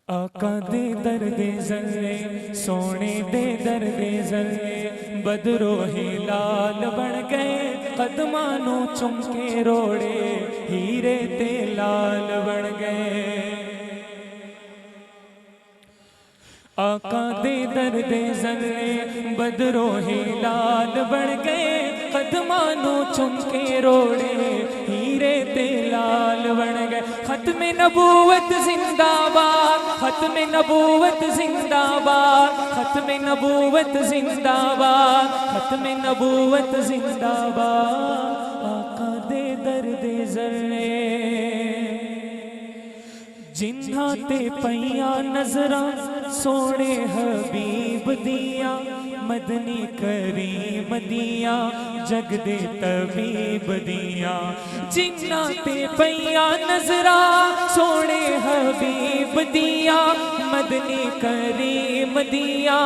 آقا دے درد ذرے سونے دے درد ذرے بدرو ہلال بن گئے قدمانوں چم کے روڑے ہیرے تے لال بن گئے آقا دے درد ذرے بدرو ہلال بن گئے قدمانوں چم کے روڑے ہیرے تے لال بن گئے ختم نبوت زندہ باد ختم نبوت زندہ باد ختم نبوت زندہ باد ختم نبوت زندہ باد آقا دے درد ذرے جنہاں تے پیاں نظراں سونے حبیب دیاں مدنی کریم دیاں جگ دے طبیب دیاں جنہاں تے پیاں نظراں سونے حبیب دیاں مدنی کریم دیاں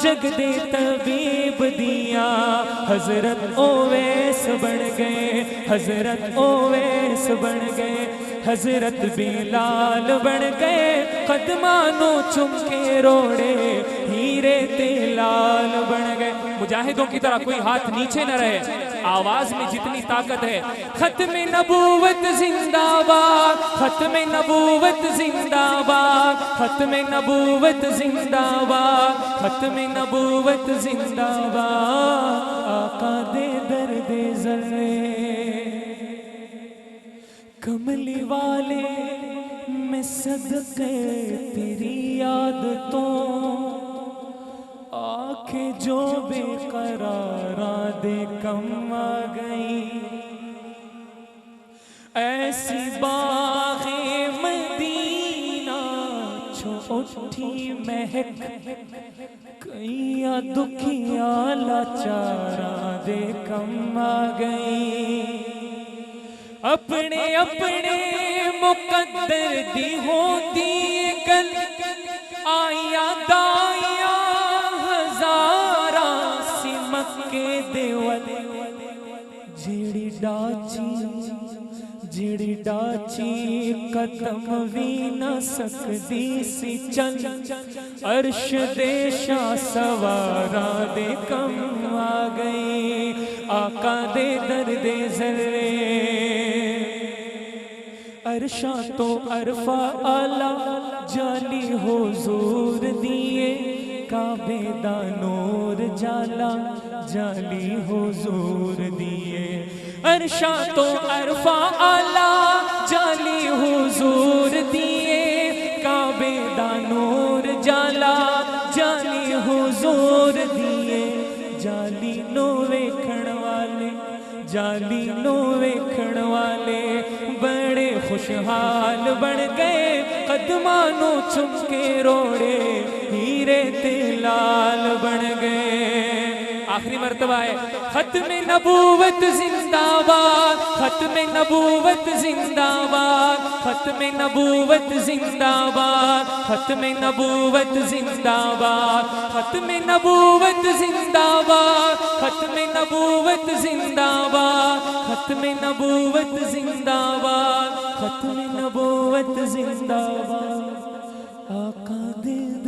جگ دے طبیب دیاں حضرت اویس بن گئے حضرت اویس بن گئے حضرت بلال بن گئے قدمانوں چم کے روڑے ہیرے تے لال بن گئے مجاہدوں کی طرح کوئی ہاتھ نیچے نہ رہے آواز میں جتنی طاقت ہے ختم نبوت زندہ باد ختم نبوت زندہ باد ختم نبوت زندہ باد ختم نبوت زندہ باد آقا دے درد ذرے کملی والے میں صدقے تیری عادتوں آنکھیں جو بے قراراں دے کم آ گئی ایسی باغ مدینہ چھوٹی مہک کئیاں دکھیاں لاچاراں دے کم آ گئی اپنے اپنے مقدر دی ہوندی گل آئیاں دائیاں ہزاراں سی مکے دے ول جیڑی ڈاچی قدم وی نہ سکدی سی چل عرش دے شاہ سواراں دے کم آ گئی آقا دے درد ذرے عرشاں تو عرفہ آلہ جالی حضور دیے کعبے دا نور جالا جالی حضور دیے عرشاں تو عرفہ آلہ جالی حضور دیے کعبے دا نور جالا جالی حضور دیے جالی نو ویکھن والے جالی نو ویکھن والے بڑے خوشحال بن گئے قدمانوں چم کے روڑے ہیرے تے لال بن گئے آخری مرتبہ ہے ختم نبوت زندہ باد ختم نبوت زندہ باد ختم نبوت زندہ باد ختم نبوت زندہ باد ختم نبوت زندہ باد ختم نبوت زندہ باد ختم نبوت زندہ باد ختم نبوت زندہ باد آقا دے